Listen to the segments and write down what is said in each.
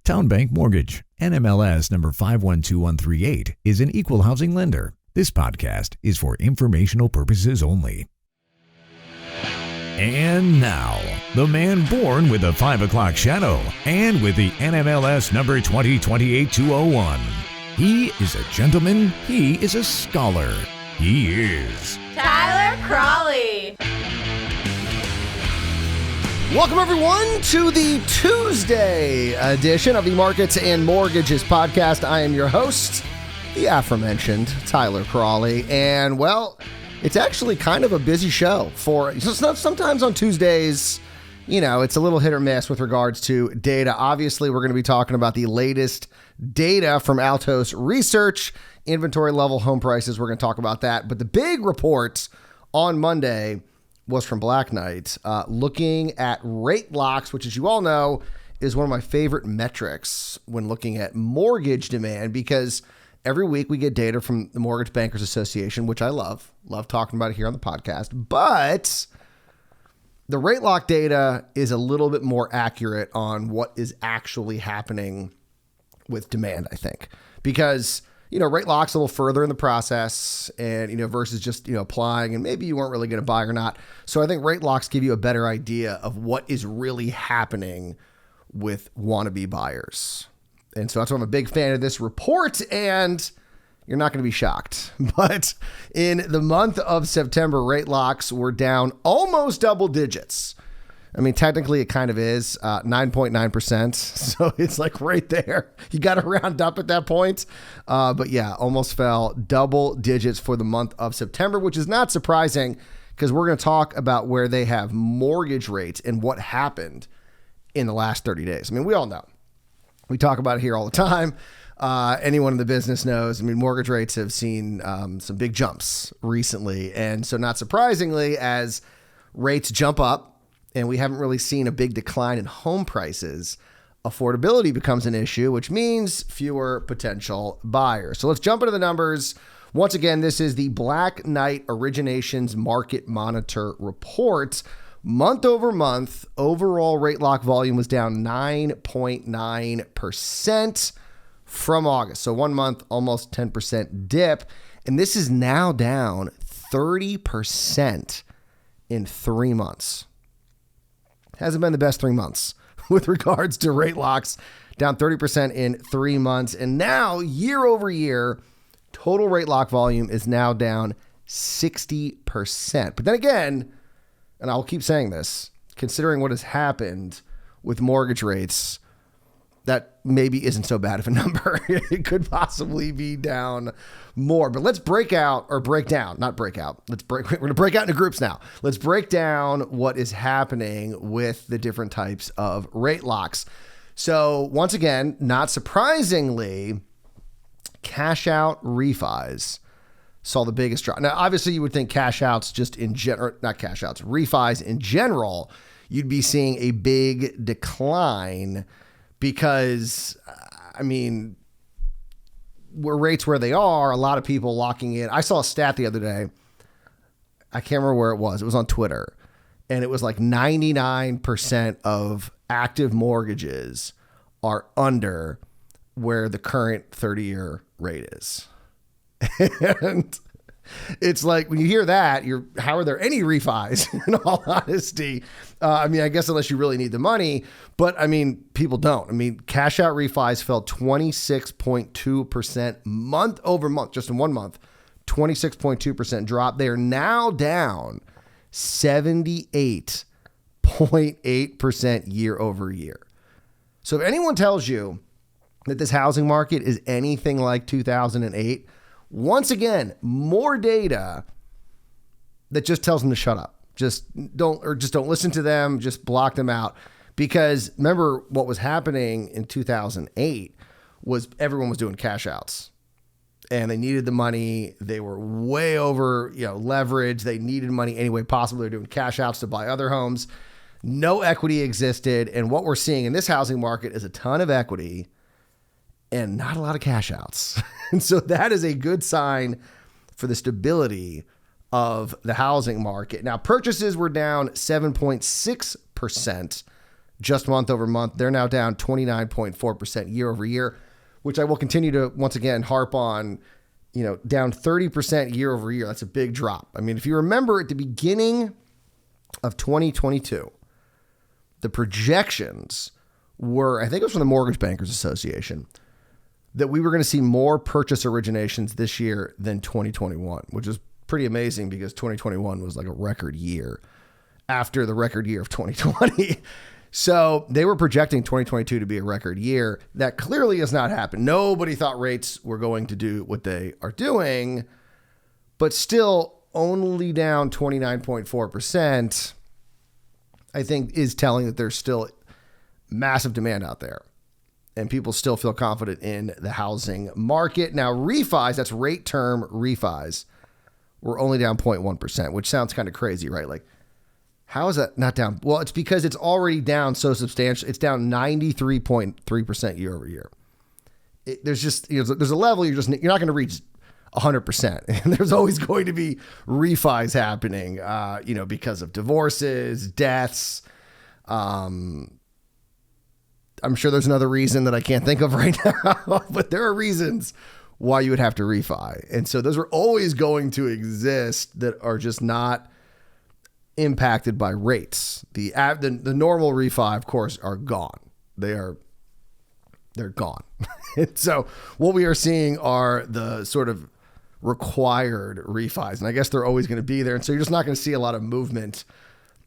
Town Bank Mortgage, NMLS number 512138, is an equal housing lender. This podcast is for informational purposes only. And now, the man born with the 5 o'clock shadow and with the NMLS number 2028201. He is a gentleman. He is a scholar. He is Tyler Crawley. Welcome, everyone, to the Tuesday edition of the Markets and Mortgages podcast. I am your host, the aforementioned Tyler Crawley. And, well, it's actually kind of a busy show sometimes on Tuesdays, you know, it's a little hit or miss with regards to data. Obviously, we're going to be talking about the latest data from Altos Research, inventory level home prices. We're going to talk about that. But the big report on Monday was from Black Knight, looking at rate locks, which, as you all know, is one of my favorite metrics when looking at mortgage demand, because every week we get data from the Mortgage Bankers Association, which I love talking about it here on the podcast. But the rate lock data is a little bit more accurate on what is actually happening with demand, I think, because, you know, rate lock's a little further in the process and, you know, versus just, you know, applying and maybe you weren't really going to buy or not. So I think rate locks give you a better idea of what is really happening with wannabe buyers. And so that's why I'm a big fan of this report, and you're not going to be shocked. But in the month of September, rate locks were down almost double digits. I mean, technically it kind of is 9.9%. So it's like right there. You got to round up at that point. But yeah, almost fell double digits for the month of September, which is not surprising because we're going to talk about where they have mortgage rates and what happened in the last 30 days. I mean, we all know. We talk about it here all the time. Anyone in the business knows, I mean, mortgage rates have seen some big jumps recently. And so not surprisingly, as rates jump up, and we haven't really seen a big decline in home prices, affordability becomes an issue, which means fewer potential buyers. So let's jump into the numbers. Once again, this is the Black Knight Originations Market Monitor report. Month over month, overall rate lock volume was down 9.9% from August. So 1 month, almost 10% dip. And this is now down 30% in 3 months. Hasn't been the best 3 months with regards to rate locks, down 30% in 3 months. And now, year over year, total rate lock volume is now down 60%. But then again, and I'll keep saying this, considering what has happened with mortgage rates, that maybe isn't so bad of a number. It could possibly be down more. But let's we're going to break out into groups now. Let's break down what is happening with the different types of rate locks. So once again, not surprisingly, cash out refis saw the biggest drop. Now, obviously you would think cash outs just in general, not cash outs, refis in general, you'd be seeing a big decline because, I mean, rates where they are, a lot of people locking in. I saw a stat the other day. I can't remember where it was. It was on Twitter. And it was like 99% of active mortgages are under where the current 30-year rate is. And it's like, when you hear that, how are there any refis, in all honesty? I mean, I guess unless you really need the money, but I mean, people don't. I mean, cash out refis fell 26.2% month over month, just in 1 month, 26.2% drop. They are now down 78.8% year over year. So if anyone tells you that this housing market is anything like 2008, once again, more data that just tells them to shut up. Just don't listen to them. Just block them out. Because remember what was happening in 2008 was everyone was doing cash outs and they needed the money. They were way over, leveraged. They needed money any way possible. They're doing cash outs to buy other homes. No equity existed. And what we're seeing in this housing market is a ton of equity and not a lot of cash outs. And so that is a good sign for the stability of the housing market. Now, purchases were down 7.6% just month over month. They're now down 29.4% year over year, which I will continue to, once again, harp on, down 30% year over year. That's a big drop. I mean, if you remember at the beginning of 2022, the projections were, I think it was from the Mortgage Bankers Association, that we were going to see more purchase originations this year than 2021, which is pretty amazing because 2021 was like a record year after the record year of 2020. So they were projecting 2022 to be a record year. That clearly has not happened. Nobody thought rates were going to do what they are doing, but still only down 29.4%, I think is telling that there's still massive demand out there and people still feel confident in the housing market. Now, refis, that's rate term refis, were only down 0.1%, which sounds kind of crazy, right? Like, how is that not down? Well, it's because it's already down so substantially. It's down 93.3% year over year. There's just, there's a level you're not going to reach 100%. And there's always going to be refis happening, because of divorces, deaths. I'm sure there's another reason that I can't think of right now, but there are reasons why you would have to refi. And so those are always going to exist that are just not impacted by rates. The normal refi, of course, are gone. They're gone. And so what we are seeing are the sort of required refis. And I guess they're always going to be there. And so you're just not going to see a lot of movement,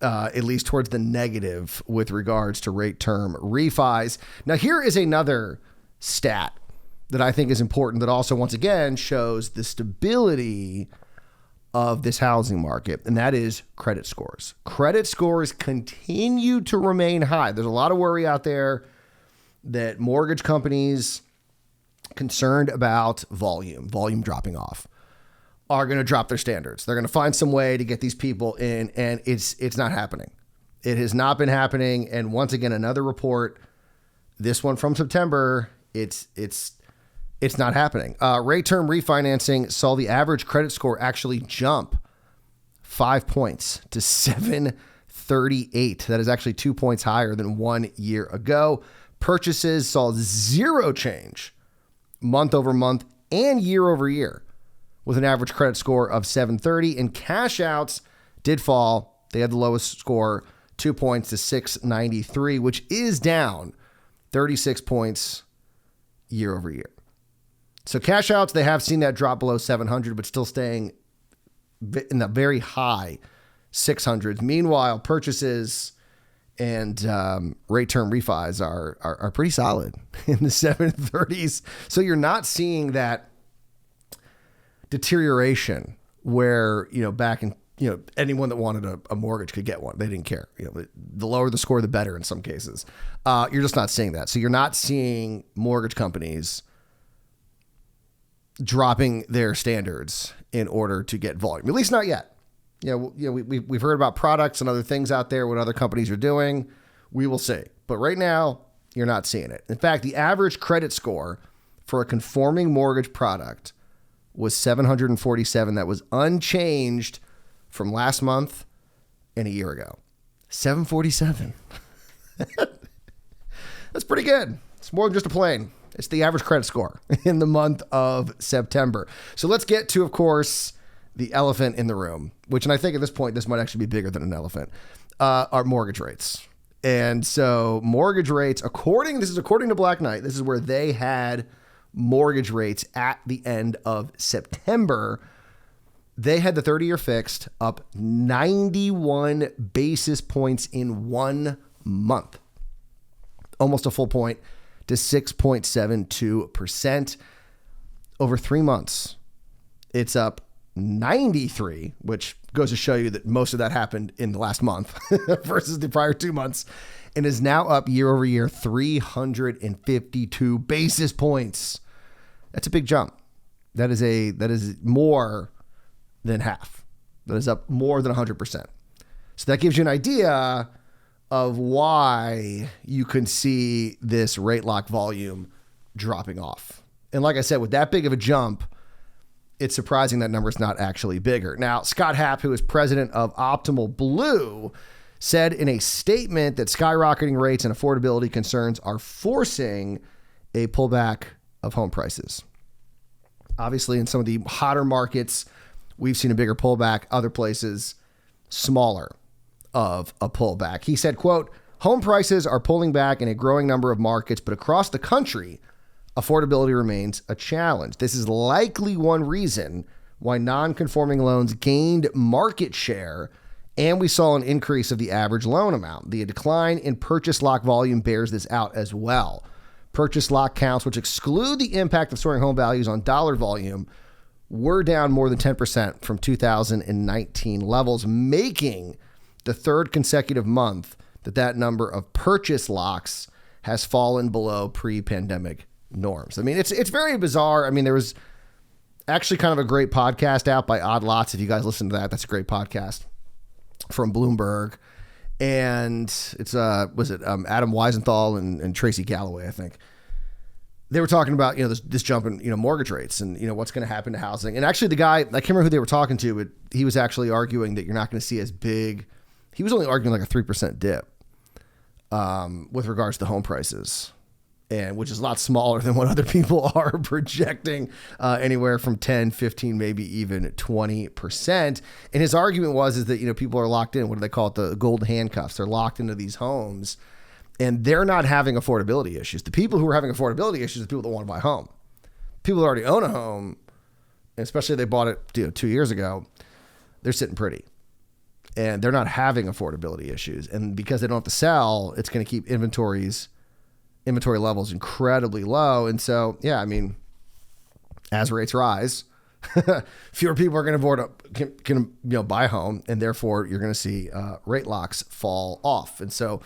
at least towards the negative with regards to rate term refis. Now, here is another stat that I think is important that also, once again, shows the stability of this housing market, and that is credit scores. Credit scores continue to remain high. There's a lot of worry out there that mortgage companies concerned about volume dropping off are going to drop their standards. They're going to find some way to get these people in, and it's not happening. It has not been happening. And once again, another report, this one from September, it's not happening. Rate term refinancing saw the average credit score actually jump 5 points to 738. That is actually 2 points higher than 1 year ago. Purchases saw zero change month over month and year over year with an average credit score of 730. And cash outs did fall. They had the lowest score, 2 points to 693, which is down 36 points year over year. So cash outs, they have seen that drop below 700, but still staying in the very high 600s. Meanwhile, purchases and rate term refis are pretty solid in the 730s. So you're not seeing that deterioration where, back in, anyone that wanted a mortgage could get one. They didn't care. The lower the score, the better in some cases. You're just not seeing that. So you're not seeing mortgage companies dropping their standards in order to get volume, at least not yet. We've heard about products and other things out there, what other companies are doing. We will see. But right now, you're not seeing it. In fact, the average credit score for a conforming mortgage product was 747. That was unchanged from last month and a year ago. 747. That's pretty good. It's more than just a plane. It's the average credit score in the month of September. So let's get to, of course, the elephant in the room, which, and I think at this point, this might actually be bigger than an elephant, are mortgage rates. And so mortgage rates, according to Black Knight, this is where they had mortgage rates at the end of September. They had the 30-year fixed up 91 basis points in 1 month, almost a full point, to 6.72%. Over 3 months, it's up 93, which goes to show you that most of that happened in the last month versus the prior 2 months, and is now up year over year 352 basis points. That's a big jump. That is more than half. That is up more than 100%. So that gives you an idea of why you can see this rate lock volume dropping off. And like I said, with that big of a jump, it's surprising that number is not actually bigger. Now, Scott Happ, who is president of Optimal Blue, said in a statement that skyrocketing rates and affordability concerns are forcing a pullback of home prices. Obviously, in some of the hotter markets, we've seen a bigger pullback. Other places, smaller of a pullback. He said, quote, home prices are pulling back in a growing number of markets, but across the country, affordability remains a challenge. This is likely one reason why non-conforming loans gained market share, and we saw an increase of the average loan amount. The decline in purchase lock volume bears this out as well. Purchase lock counts, which exclude the impact of soaring home values on dollar volume, were down more than 10% from 2019 levels, making the third consecutive month that number of purchase locks has fallen below pre-pandemic norms. I mean, it's very bizarre. I mean, there was actually kind of a great podcast out by Odd Lots. If you guys listen to that, that's a great podcast from Bloomberg. And it's, Adam Weisenthal and Tracy Galloway, I think. They were talking about, this jump in, mortgage rates and, what's going to happen to housing. And actually the guy, I can't remember who they were talking to, but he was actually arguing that you're not going to see as big. He was only arguing like a 3% dip with regards to home prices, and which is a lot smaller than what other people are projecting, anywhere from 10, 15, maybe even 20%. And his argument is that, people are locked in. What do they call it? The gold handcuffs. They're locked into these homes and they're not having affordability issues. The people who are having affordability issues are the people that want to buy a home. People that already own a home, and especially if they bought it 2 years ago, they're sitting pretty. And they're not having affordability issues. And because they don't have to sell, it's going to keep inventory levels incredibly low. And so, yeah, I mean, as rates rise, fewer people are going to buy a home, and therefore you're going to see rate locks fall off. And so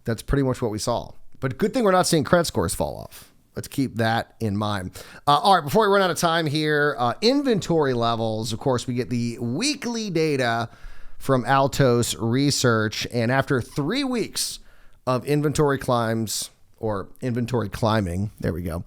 that's pretty much what we saw. But good thing we're not seeing credit scores fall off. Let's keep that in mind. All right, before we run out of time here, inventory levels. Of course, we get the weekly data from Altos Research, and after 3 weeks of inventory climbing, there we go.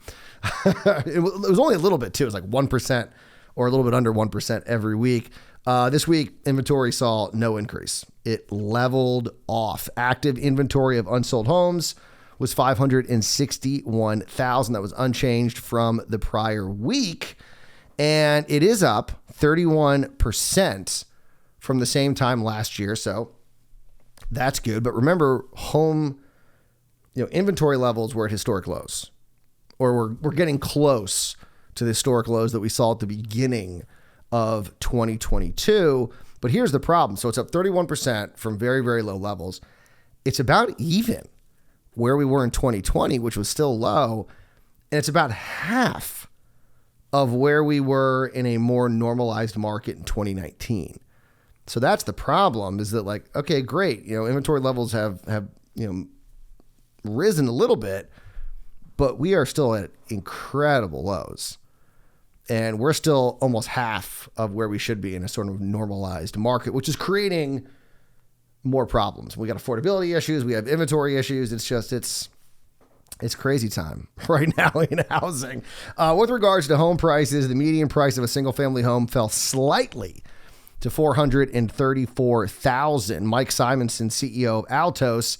It was only a little bit too. It was like 1% or a little bit under 1% every week. This week, inventory saw no increase. It leveled off. Active inventory of unsold homes was 561,000. That was unchanged from the prior week, and it is up 31% from the same time last year. So that's good. But remember, home, inventory levels were at historic lows, or we're getting close to the historic lows that we saw at the beginning of 2022. But here's the problem. So it's up 31% from very, very low levels. It's about even where we were in 2020, which was still low. And it's about half of where we were in a more normalized market in 2019. So that's the problem, is that like, okay, great. Inventory levels have risen a little bit, but we are still at incredible lows. And we're still almost half of where we should be in a sort of normalized market, which is creating more problems. We got affordability issues. We have inventory issues. It's just, it's crazy time right now in housing. With regards to home prices, the median price of a single family home fell slightly to $434,000. Mike Simonson, CEO of Altos,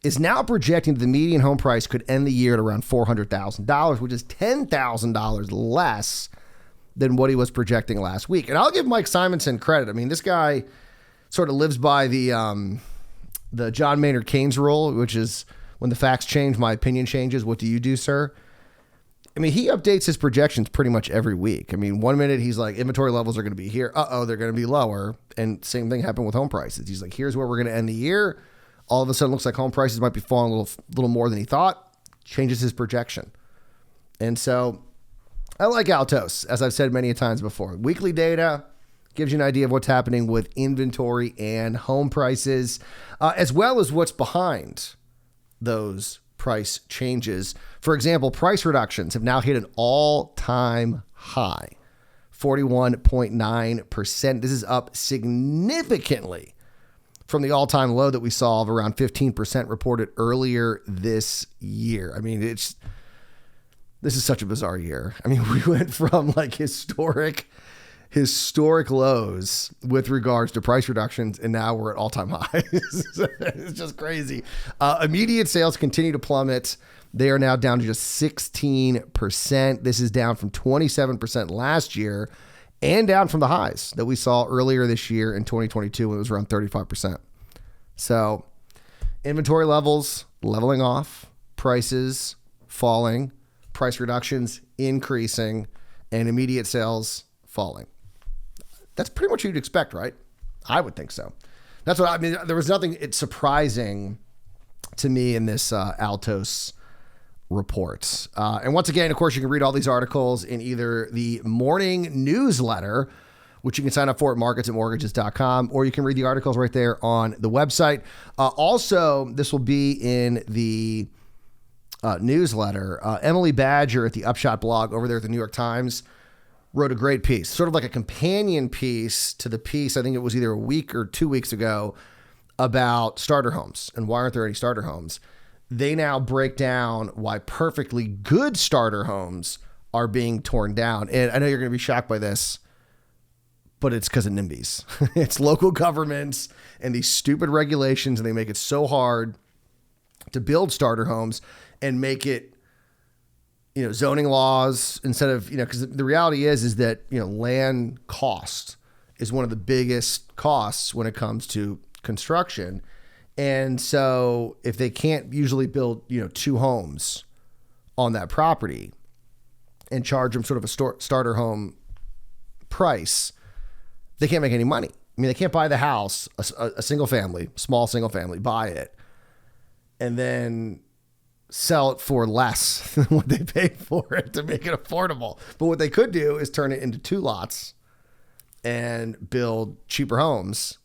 is now projecting that the median home price could end the year at around $400,000, which is $10,000 less than what he was projecting last week. And I'll give Mike Simonson credit. I mean, this guy sort of lives by the John Maynard Keynes rule, which is when the facts change, my opinion changes. What do you do, sir? I mean, he updates his projections pretty much every week. I mean, 1 minute he's like, inventory levels are going to be here. They're going to be lower. And same thing happened with home prices. He's like, here's where we're going to end the year. All of a sudden, it looks like home prices might be falling a little more than he thought. Changes his projection. And so I like Altos, as I've said many times before. Weekly data gives you an idea of what's happening with inventory and home prices, as well as what's behind those price changes. For example, price reductions have now hit an all-time high, 41.9%. This is up significantly from the all-time low that we saw of around 15% reported earlier this year. I mean, this is such a bizarre year. I mean, we went from like historic historic lows with regards to price reductions, and now we're at all-time highs. It's just crazy. Immediate sales continue to plummet. They are now down to just 16%. This is down from 27% last year and down from the highs that we saw earlier this year in 2022 when it was around 35%. So inventory levels leveling off, prices falling, price reductions increasing, and immediate sales falling. That's pretty much what you'd expect, right? I would think so. That's what I mean. There was nothing surprising to me in this Altos report. And once again, of course, you can read all these articles in either the morning newsletter, which you can sign up for at marketsandmortgages.com, or you can read the articles right there on the website. Also, this will be in the newsletter. Emily Badger at the Upshot blog over there at the New York Times wrote a great piece, sort of like a companion piece to the piece, I think it was either a week or 2 weeks ago, about starter homes and why aren't there any starter homes. They now break down why perfectly good starter homes are being torn down. And I know you're going to be shocked by this, but it's because of NIMBYs. It's local governments and these stupid regulations, and they make it so hard to build starter homes and make it, zoning laws instead of, because the reality is that, land cost is one of the biggest costs when it comes to construction. And so if they can't usually build, 2 homes on that property and charge them sort of a starter home price, they can't make any money. I mean, they can't buy the house, a single family, small single family, buy it, and then sell it for less than what they paid for it to make it affordable. But what they could do is turn it into 2 lots and build cheaper homes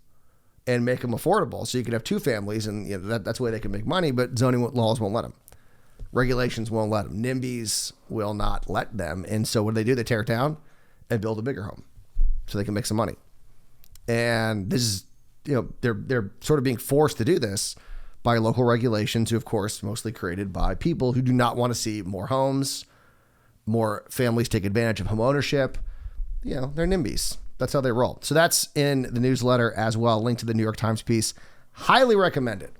and make them affordable. So you could have 2 families, and that's the way they can make money, but zoning laws won't let them. Regulations won't let them. NIMBYs will not let them. And so what do? They tear it down and build a bigger home so they can make some money. And this is, they're sort of being forced to do this by local regulations, who, of course, mostly created by people who do not want to see more homes, more families take advantage of home ownership. They're NIMBYs. That's how they roll. So that's in the newsletter as well. Link to the New York Times piece. Highly recommend it.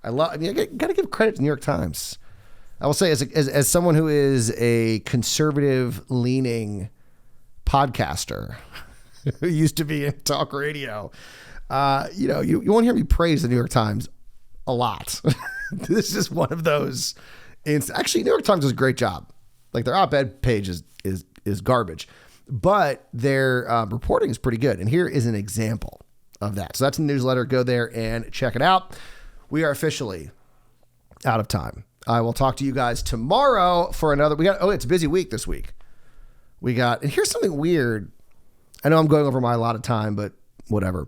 I got to give credit to the New York Times. I will say, as someone who is a conservative-leaning podcaster who used to be in talk radio, you won't hear me praise the New York Times a lot. This is one of those. Actually, New York Times does a great job. Like, their op-ed page is garbage, but their reporting is pretty good. And here is an example of that. So that's in the newsletter. Go there and check it out. We are officially out of time. I will talk to you guys tomorrow for another. It's a busy week this week. And here's something weird. I know I'm going over my allotted time, but whatever.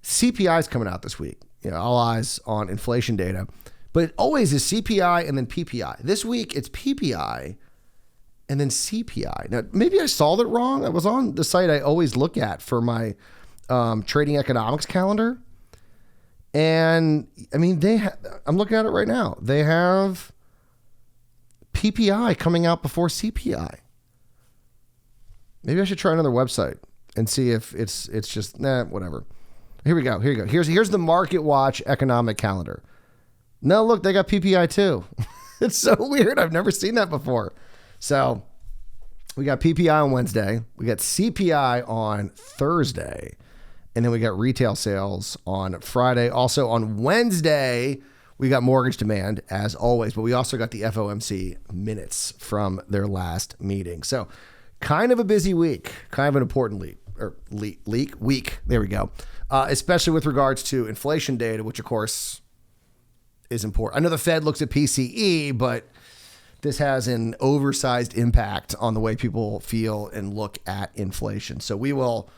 CPI is coming out this week. All eyes on inflation data, but it always is CPI and then PPI. This week it's PPI and then CPI. Now, maybe I saw it wrong. I was on the site I always look at for my trading economics calendar. And I mean, I'm looking at it right now. They have PPI coming out before CPI. Maybe I should try another website and see if it's just, whatever. Here we go. Here's the Market Watch economic calendar. No, look, they got PPI too. It's so weird. I've never seen that before. So we got PPI on Wednesday. We got CPI on Thursday. And then we got retail sales on Friday. Also on Wednesday, we got mortgage demand as always, but we also got the FOMC minutes from their last meeting. So kind of a busy week, kind of an important week. There we go. Especially with regards to inflation data, which of course is important. I know the Fed looks at PCE, but this has an oversized impact on the way people feel and look at inflation. So we will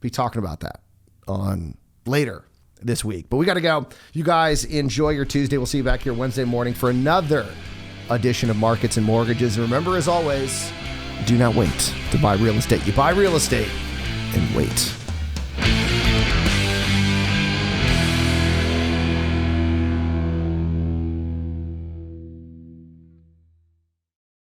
be talking about that on later this week. But we got to go. You guys enjoy your Tuesday. We'll see you back here Wednesday morning for another edition of Markets and Mortgages. And remember, as always, do not wait to buy real estate. You buy real estate and wait.